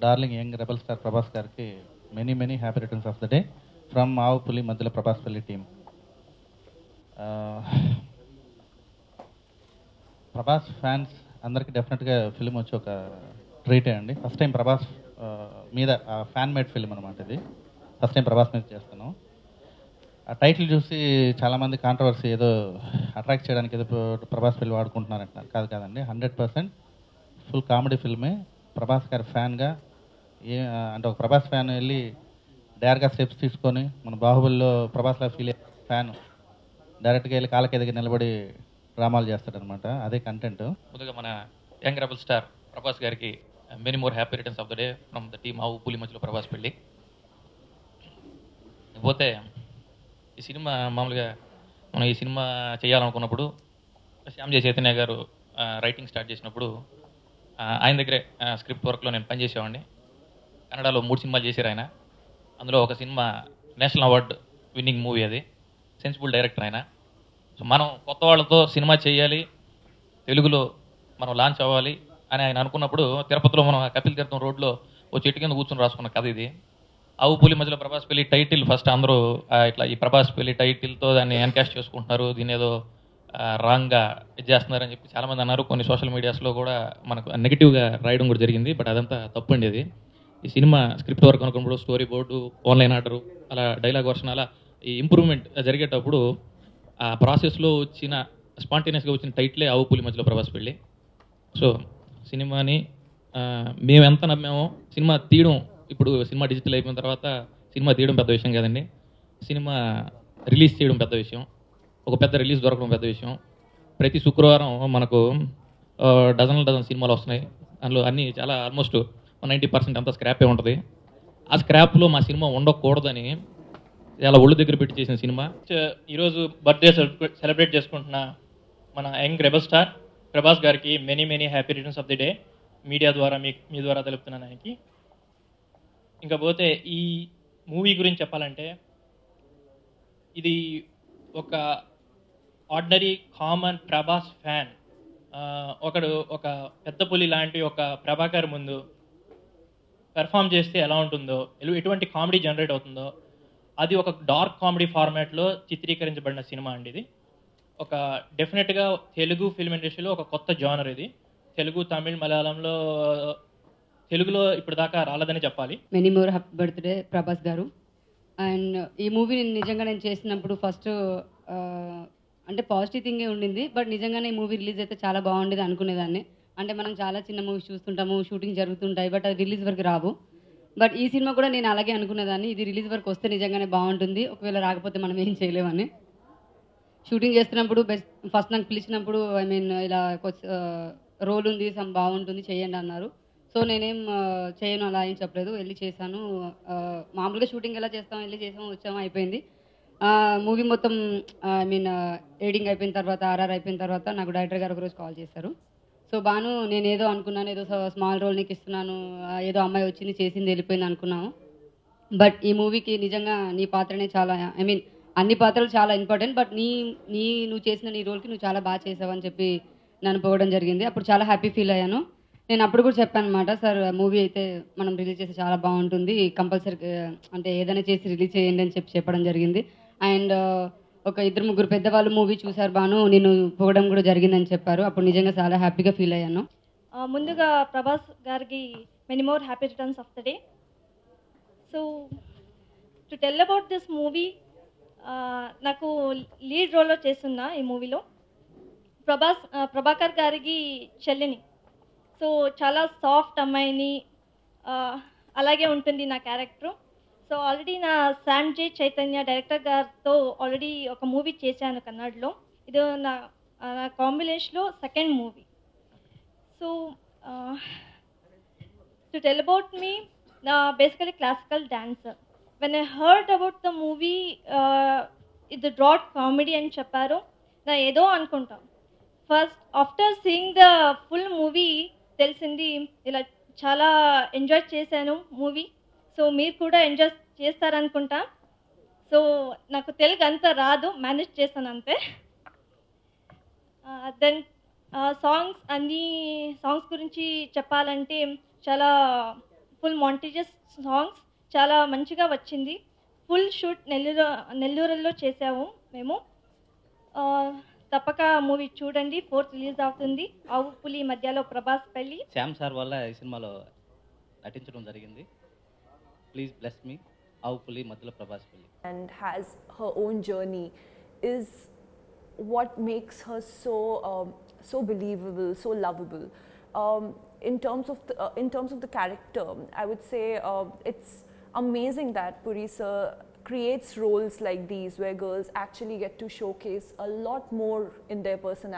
Darling young rebel star Prabhas గారికి many many happy returns of the day from ఆవుపులి మధ్యలో ప్రభాస్పల్లి టీమ్. ప్రభాస్ ఫ్యాన్స్ అందరికీ డెఫినెట్గా ఫిలిం వచ్చి ఒక ట్రీటే అండి. ఫస్ట్ టైం ప్రభాస్ మీద ఫ్యాన్ మేడ్ ఫిలిం అనమాట ఇది. ఫస్ట్ టైం ప్రభాస్ మీద చేస్తున్నాం. ఆ టైటిల్ చూసి చాలామంది కాంట్రవర్సీ ఏదో అట్రాక్ట్ చేయడానికి ఏదో ప్రభాస్ ఫిల్మ్ వాడుకుంటున్నారంటున్నారు. కాదండి, 100% ఫుల్ కామెడీ ఫిల్మే. ప్రభాస్ గారి ఫ్యాన్గా అంటే ఒక ప్రభాస్ ఫ్యాన్ వెళ్ళి డైరెక్ట్గా స్టెప్స్ తీసుకొని మన బాహుబలిలో ప్రభాస్లా ఫీల్ అయ్యే ఫ్యాన్ డైరెక్ట్గా వెళ్ళి కాళ్ళకి ఎదిగి నిలబడి డ్రామాలు చేస్తాడనమాట. అదే కంటెంట్. ముందుగా మన యంగ్ రెబల్ స్టార్ ప్రభాస్ గారికి many more happy returns of the day from the team ఆవు పులి మధ్యలో ప్రభాస్ పెళ్ళి. పోతే ఈ సినిమా మామూలుగా మనం ఈ సినిమా చేయాలనుకున్నప్పుడు శ్యామ్జీ చైతన్య గారు రైటింగ్ స్టార్ట్ చేసినప్పుడు ఆయన దగ్గరే స్క్రిప్ట్ వర్క్లో నేను పనిచేసేవాడిని. కన్నడలో 3 సినిమాలు చేశారు ఆయన. అందులో ఒక cinema national award winning movie, అది సెన్సిబుల్ డైరెక్టర్ ఆయన. సో మనం కొత్త వాళ్ళతో సినిమా చేయాలి, తెలుగులో మనం లాంచ్ అవ్వాలి అని ఆయన అనుకున్నప్పుడు తిరుపతిలో మనం కపిల్ తీర్థం రోడ్లో ఓ చెట్టు కింద కూర్చొని రాసుకున్న కథ ఇది. ఆవు పులి మధ్యలో ప్రభాస్ పెళ్లి టైటిల్ ఫస్ట్ అందరూ ఇట్లా ఈ ప్రభాస్ పెళ్లి టైటిల్తో దాన్ని ఎన్కాస్ట్ చేసుకుంటున్నారు, దీని ఏదో రాంగ్గా ఇది చేస్తున్నారని చెప్పి చాలామంది అన్నారు. కొన్ని సోషల్ మీడియాస్లో కూడా మనకు నెగిటివ్గా రాయడం కూడా జరిగింది. బట్ అదంతా తప్పు అండి. అది ఈ సినిమా స్క్రిప్ట్ వర్క్ అనుకున్నప్పుడు స్టోరీ బోర్డు, ఆన్లైన్ ఆర్డరు, అలా డైలాగ్ వర్షన్, అలా ఈ ఇంప్రూవ్మెంట్ జరిగేటప్పుడు ఆ ప్రాసెస్లో వచ్చిన స్పాంటేనియస్గా వచ్చిన టైటిలే ఆవు పులి మధ్యలో ప్రభాస్ పెళ్ళి. సో సినిమాని మేము ఎంత నమ్మామో సినిమా తీయడం, ఇప్పుడు సినిమా డిజిటల్ అయిపోయిన తర్వాత సినిమా తీయడం పెద్ద విషయం కాదండి, సినిమా రిలీజ్ చేయడం పెద్ద విషయం. ఒక పెద్ద రిలీజ్ దొరకడం పెద్ద విషయం. ప్రతి శుక్రవారం మనకు డజన్ సినిమాలు వస్తున్నాయి. అందులో అన్నీ చాలా ఆల్మోస్ట్ 90% అంతా స్క్రాపే ఉంటుంది. ఆ స్క్రాప్లో మా సినిమా ఉండకూడదని చాలా ఒళ్ళు దగ్గర పెట్టి చేసిన సినిమా. ఈరోజు బర్త్డే సెలబ్రేట్ చేసుకుంటున్న మన యంగ్ రెబల్ స్టార్ ప్రభాస్ గారికి many many happy returns of the day media ద్వారా మీ ద్వారా తెలుపుతున్నాను ఆయనకి. ఇంకా పోతే ఈ మూవీ గురించి చెప్పాలంటే, ఇది ఒక ఆర్డినరీ కామన్ ప్రభాస్ ఫ్యాన్ ఒకడు ఒక పెద్ద పులి లాంటి ఒక ప్రభాకర్ ముందు పెర్ఫామ్ చేస్తే ఎలా ఉంటుందో, ఎటువంటి కామెడీ జనరేట్ అవుతుందో, అది ఒక డార్క్ కామెడీ ఫార్మాట్లో చిత్రీకరించబడిన సినిమా అండి. ఇది ఒక డెఫినెట్గా తెలుగు ఫిల్మ్ ఇండస్ట్రీలో ఒక కొత్త జానర్. ఇది తెలుగు, తమిళ్, మలయాళంలో, తెలుగులో ఇప్పుడు దాకా రాలేదని చెప్పాలి. Many more happy birthday Prabhas గారు. అండ్ ఈ మూవీ నిజంగా నేను చేసినప్పుడు ఫస్ట్ అంటే పాజిటివ్ థింగే ఉండింది. బట్ నిజంగానే ఈ మూవీ రిలీజ్ అయితే చాలా బాగుండేది అనుకునేదాన్ని. అంటే మనం చాలా చిన్న మూవీస్ చూస్తుంటాము, షూటింగ్ జరుగుతుంటాయి, బట్ అది రిలీజ్ వరకు రావు. బట్ ఈ సినిమా కూడా నేను అలాగే అనుకునేదాన్ని, ఇది రిలీజ్ వరకు వస్తే నిజంగానే బాగుంటుంది, ఒకవేళ రాకపోతే మనం ఏం చేయలేమని. షూటింగ్ చేస్తున్నప్పుడు ఫస్ట్ నాకు పిలిచినప్పుడు ఇలా రోల్ ఉంది, బాగుంటుంది చేయండి అన్నారు. సో నేనేం చేయను, అలా ఏం చెప్పలేదు, వెళ్ళి చేశాను. మామూలుగా షూటింగ్ ఎలా చేస్తాం, వెళ్ళి చేసాము, వచ్చాము, అయిపోయింది. మూవీ మొత్తం ఎడిటింగ్ అయిపోయిన తర్వాత, ఆర్ఆర్ అయిపోయిన తర్వాత నాకు డైరెక్టర్ గారు ఒకరోజు కాల్ చేశారు. సో బాను, నేను ఏదో అనుకున్నాను, ఏదో స్మాల్ రోల్ నీకు ఇస్తున్నాను, ఏదో అమ్మాయి వచ్చింది చేసింది వెళ్ళిపోయింది అనుకున్నాము. బట్ ఈ మూవీకి నిజంగా నీ పాత్రనే చాలా, అన్ని పాత్రలు చాలా ఇంపార్టెంట్, బట్ నువ్వు చేసిన నీ రోల్కి నువ్వు చాలా బాగా చేసావని చెప్పి నన్ను పోవడం జరిగింది. అప్పుడు చాలా హ్యాపీ ఫీల్ అయ్యాను. నేను అప్పుడు కూడా చెప్పాను అనమాట, సార్ మూవీ అయితే మనం రిలీజ్ చేస్తే చాలా బాగుంటుంది, కంపల్సరీ అంటే ఏదైనా చేసి రిలీజ్ చేయండి అని చెప్పడం జరిగింది. అండ్ ఒక 2-3 పెద్దవాళ్ళు మూవీ చూశారు బాను, నేను పోవడం కూడా జరిగిందని చెప్పారు. అప్పుడు నిజంగా చాలా హ్యాపీగా ఫీల్ అయ్యాను. ముందుగా ప్రభాస్ గారికి many more happy returns of the day. So to tell about this movie, నాకు లీడ్ రోల్లో చేస్తున్నా ఈ మూవీలో ప్రభాకర్ గారికి చెల్లిని. సో చాలా సాఫ్ట్ అమ్మాయిని, అలాగే ఉంటుంది నా క్యారెక్టర్. సో ఆల్రెడీ నా శ్యామ్జీ చైతన్య డైరెక్టర్ గారితో ఆల్రెడీ ఒక మూవీ చేశాను కన్నడలో. ఇది నా కాంబినేషన్లో second movie. So to tell about me, నా basically classical dancer. When I heard about the movie, ఇది డ్రాట్ కామెడీ అని చెప్పారు, నా ఏదో అనుకుంటాం. First after seeing the full movie తెలిసింది, ఇలా చాలా ఎంజాయ్ చేశాను మూవీ. సో మీరు కూడా ఎంజాయ్ చేస్తారనుకుంటా. సో నాకు తెలుగు అంత రాదు, మేనేజ్ చేస్తాను అంతే. దెన్ సాంగ్స్ గురించి చెప్పాలంటే చాలా ఫుల్ మాంటేజెస్ సాంగ్స్ చాలా మంచిగా వచ్చింది. ఫుల్ షూట్ నెల్లూరులో చేసాము మేము. ఆ, తప్పక మూవీ చూడండి. 4th రిలీజ్ అవుతుంది. ఆవు పులి మధ్యలో ప్రభాస్ పెళ్ళి. శ్యామ్ సార్ వల్ల ఈ సినిమాలో నటించడం జరిగింది. Please bless me. ఆవు పులి మధ్యలో ప్రభాస్ పెళ్ళి. And has her own journey is what makes her so believable, so lovable. In terms of the character, I would say it's amazing that Puri sir creates roles like these where girls actually get to showcase a lot more in their personality.